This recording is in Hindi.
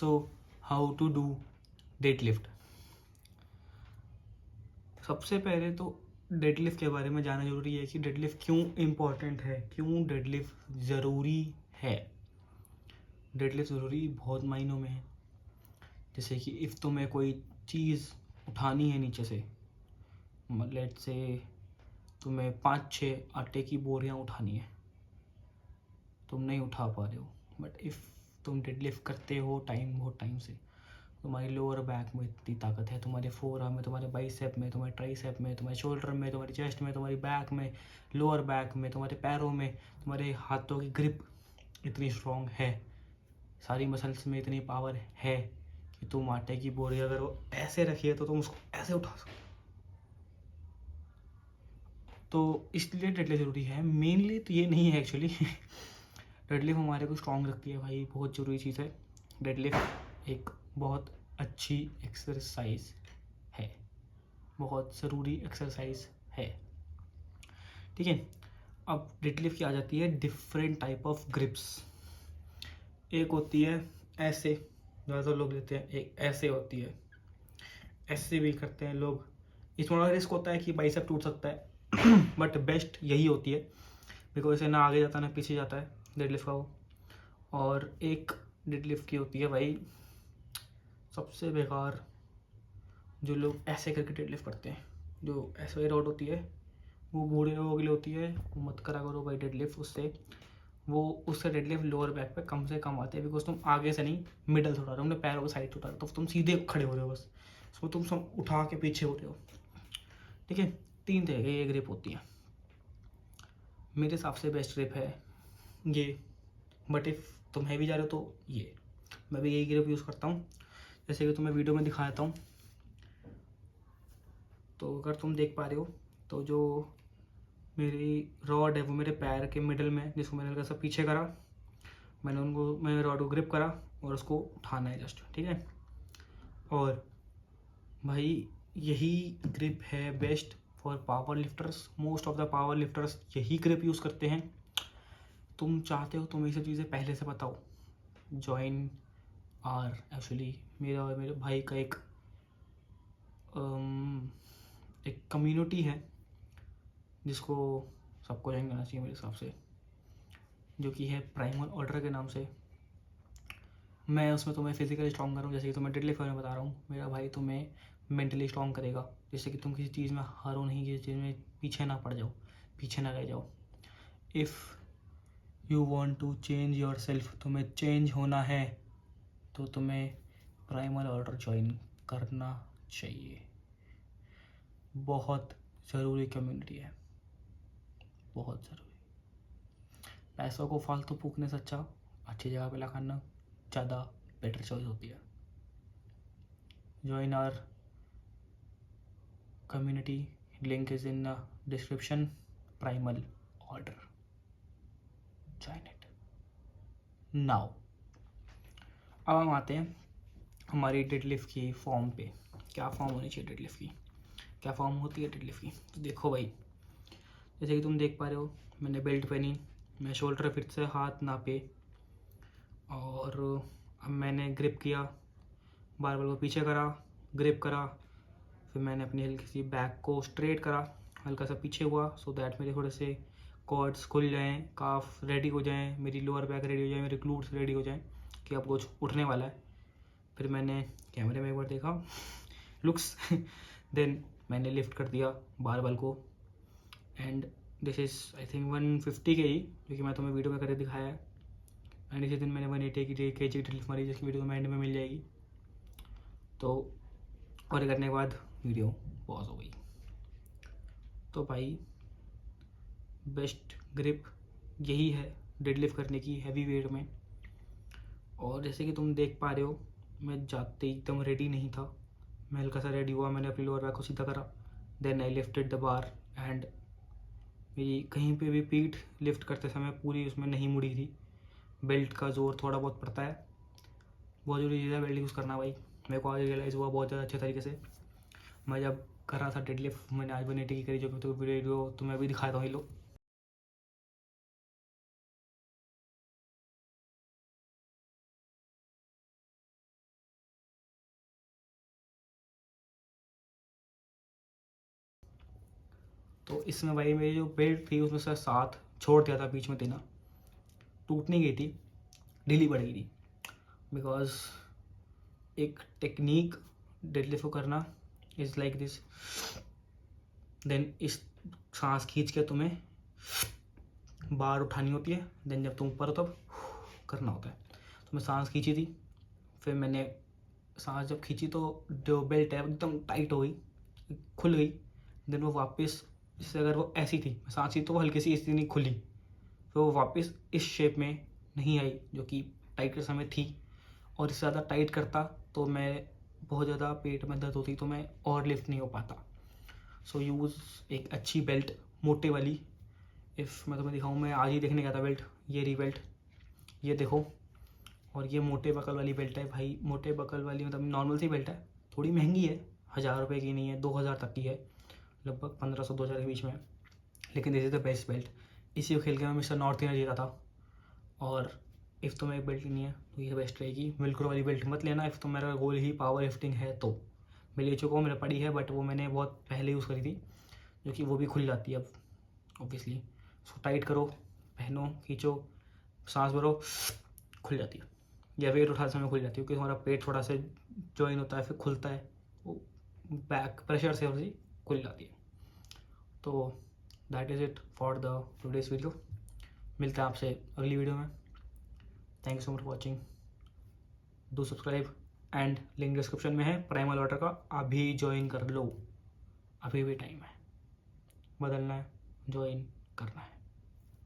So how to do deadlift. सबसे पहले तो डेडलिफ्ट के बारे में जानना ज़रूरी है कि डेडलिफ्ट क्यों इम्पॉर्टेंट है, क्यों डेडलिफ्ट ज़रूरी है। डेडलिफ्ट ज़रूरी बहुत मायनों में है। जैसे कि इफ़ तुम्हें कोई चीज़ उठानी है नीचे से, लेट्स से तुम्हें 5-6 आटे की बोरियां उठानी है, तुम नहीं उठा पा रहे हो, बट इफ़ तुम डेडलिफ्ट करते हो बहुत टाइम से, तुम्हारी लोअर बैक में इतनी ताकत है, तुम्हारे फोरआर्म में, तुम्हारे बाइसेप में, तुम्हारे ट्राइसेप में, तुम्हारे शोल्डर में, तुम्हारी चेस्ट में, तुम्हारी बैक में, लोअर बैक में, तुम्हारे पैरों में, तुम्हारे हाथों की ग्रिप इतनी स्ट्रॉन्ग है, सारी मसल्स में इतनी पावर है कि तुम आटे की बोरी अगर वो ऐसे रखिए तो तुम उसको ऐसे उठा सकते। तो इसलिए डेडलिफ्ट ज़रूरी है। मेनली तो ये नहीं है एक्चुअली डेडलिफ्ट हमारे को स्ट्रॉन्ग रखती है भाई, बहुत ज़रूरी चीज़ है। डेडलिफ्ट एक बहुत अच्छी एक्सरसाइज है, बहुत ज़रूरी एक्सरसाइज है, ठीक है। अब डेडलिफ्ट की आ जाती है डिफरेंट टाइप ऑफ ग्रिप्स। एक होती है ऐसे, ज़्यादातर लोग लेते हैं, एक ऐसे होती है, ऐसे भी करते हैं लोग। इसमें बड़ा रिस्क होता है कि बाइसेप टूट सकता है बट बेस्ट यही होती है, बिकॉज इसे ना आगे जाता है ना पीछे जाता है डेडलिफ्ट का वो। और एक डेडलिफ्ट की होती है भाई सबसे बेकार, जो लोग ऐसे करके डेडलिफ्ट करते हैं, जो ऐसे रॉड होती है वो बूढ़े लोगों के लिए होती है, वो मत करा करो भाई डेडलिफ्ट। उससे डेडलिफ्ट लोअर बैक पे कम से कम आते हैं, बिकॉज तुम आगे से नहीं मिडल से उठा रहे हो, अपने पैरों को साइड उठा रहे हो, तो तुम सीधे खड़े हो रहे हो, बस उसमें तुम सब उठा के पीछे हो रहे हो, ठीक है। 3 तरह की ये ग्रिप होती है। मेरे हिसाब से बेस्ट ग्रिप है ये, बट इफ़ तुम हैवी जा रहे हो तो ये, मैं भी यही ग्रिप यूज़ करता हूँ, जैसे कि तुम्हें वीडियो में दिखा देता हूँ। तो अगर तुम देख पा रहे हो तो जो मेरी रॉड है वो मेरे पैर के मिडल में, जिसको मैंने हल्का सा पीछे करा, मैंने रॉड को ग्रिप करा और उसको उठाना है जस्ट, ठीक है। और भाई यही ग्रिप है best for power lifters. Most of the power lifters यही ग्रिप यूज़ करते हैं। तुम चाहते हो तुम ये सब चीज़ें पहले से बताओ, जॉइन आर एक्चुअली मेरा और मेरे भाई का एक कम्युनिटी है जिसको सबको ज्वाइन करना चाहिए मेरे हिसाब से, जो कि है प्राइमल ऑर्डर के नाम से। मैं उसमें तुम्हें फिजिकली स्ट्रॉन्ग कर रहा हूँ, जैसे कि तुम्हें डेडलिफ्ट में बता रहा हूँ। मेरा भाई तुम्हें मेंटली स्ट्रॉन्ग करेगा, जैसे कि तुम किसी चीज़ में हारो नहीं, किसी चीज़ में पीछे ना पड़ जाओ, पीछे ना रह जाओ। If you want to change yourself, तुम्हें चेंज होना है तो तुम्हें प्राइमल ऑर्डर ज्वाइन करना चाहिए। बहुत ज़रूरी कम्युनिटी है, बहुत ज़रूरी। पैसों को फालतू फूकने से अच्छा अच्छी जगह पे लगाना ज़्यादा बेटर चॉइस होती है। Join our community, link is in the description, primal order, join it now. अब हम आते हैं हमारी डेडलिफ्ट की फॉर्म पे। क्या फॉर्म होनी चाहिए डेडलिफ्ट की, क्या फॉर्म होती है डेडलिफ्ट की। तो देखो भाई, जैसे कि तुम देख पा रहे हो, मैंने बेल्ट पहनी, मैं शोल्डर फिट से हाथ नापे, और अब मैंने ग्रिप किया, बारबल को पीछे करा, ग्रिप करा, फिर मैंने अपनी हल्की सी बैक को स्ट्रेट करा, हल्का सा पीछे हुआ, सो दैट मेरे थोड़े से कॉर्ड्स खुल जाएं, काफ रेडी हो जाएं, मेरी लोअर बैक रेडी हो जाए, मेरे ग्लूट्स रेडी हो जाएं कि अब कुछ उठने वाला है। फिर मैंने कैमरे में एक बार देखा लुक्स देन मैंने लिफ्ट कर दिया बारबल को, and this is I think 150 के ही, क्योंकि मैं तुम्हें वीडियो में करके दिखाया है। एंड इसी दिन मैंने 180 की डेडलिफ्ट मारी, जिसकी वीडियो में एंड में मिल जाएगी। तो और करने के बाद वीडियो पॉज हो गई। तो भाई बेस्ट ग्रिप यही है डेडलिफ्ट करने की हैवी वेट में। और जैसे कि तुम देख पा रहे हो, मैं जाते ही एकदम रेडी नहीं था, मैं हल्का सा रेडी हुआ, मैंने अपनी लोअर बैक को सीधा करा, then I lifted the bar, and मेरी कहीं पे भी पीठ लिफ्ट करते समय पूरी उसमें नहीं मुड़ी थी। बेल्ट का जोर थोड़ा बहुत पड़ता है, बहुत जरूरी चीज़ है बेल्ट यूज़ करना भाई। मेरे को आज रियलाइज़ हुआ बहुत ज़्यादा अच्छे तरीके से, मैं जब कर रहा था डेडलिफ्ट। मैंने आज 180 की करी, जो तो वीडियो तुम्हें अभी दिखाता हूँ, ये लो। तो इसमें भाई मेरी जो बेल्ट थी उसमें से 7 छोड़ दिया था बीच में देना, टूट नहीं गई थी, ढीली पड़ गई थी। बिकॉज एक टेक्निक डेडलिफ्ट को करना इज़ लाइक दिस, देन इस सांस खींच के तुम्हें बार उठानी होती है, देन जब तुम ऊपर हो तब करना होता है। तो मैं सांस खींची थी, फिर मैंने सांस जब खींची तो जो बेल्ट है एकदम टाइट हो गई, खुल गई। देन वो वापस, जैसे अगर वो ऐसी थी सांस थी तो वो हल्की सी इसी नहीं खुली, तो वो वापस इस शेप में नहीं आई जो कि टाइट के समय थी। और इससे ज़्यादा टाइट करता तो मैं बहुत ज़्यादा पेट में दर्द होती, तो मैं और लिफ्ट नहीं हो पाता। सो यूज़ एक अच्छी बेल्ट, मोटे वाली। इफ़ मैं तुम्हें दिखाऊँ, मैं आज ही देखने गया था बेल्ट, ये री बेल्ट, ये देखो। और ये मोटे बकल वाली बेल्ट है भाई, मोटे बकल वाली मतलब नॉर्मल सी बेल्ट है, थोड़ी महंगी है, 1000 रुपये की नहीं है, 2000 तक की है, लगभग 1500-2000 के बीच में। लेकिन this is the best belt. इसी को खेल के मैं मिस्टर नॉर्थ ईयर जीता था। और इफ़ तुम्हें एक बेल्ट लेनी है तो ये बेस्ट रहेगी। वेलक्रो वाली बेल्ट मत लेना इफ़ तुम्हारा गोल ही पावर लिफ्टिंग है तो। मैं ले चुका हूँ, मेरे पड़ी है, बट वो मैंने बहुत पहले यूज़ करी थी, जो कि वो भी खुल जाती है अब ऑब्वियसली। उसको टाइट करो, पहनो, खींचो, सांस भरो, खुल जाती है। या वेट उठाते समय खुल जाती है, क्योंकि हमारा पेट थोड़ा सा जॉइन होता है, फिर खुलता है, वो बैक प्रेशर से थोड़ी खुल जाती है। तो that is it for the today's video. मिलता है आपसे अगली वीडियो में। Thank you so much for watching, do subscribe and link description में है प्राइमल वाटर का, अभी ज्वाइन कर लो, अभी भी टाइम है, बदलना है, ज्वाइन करना है।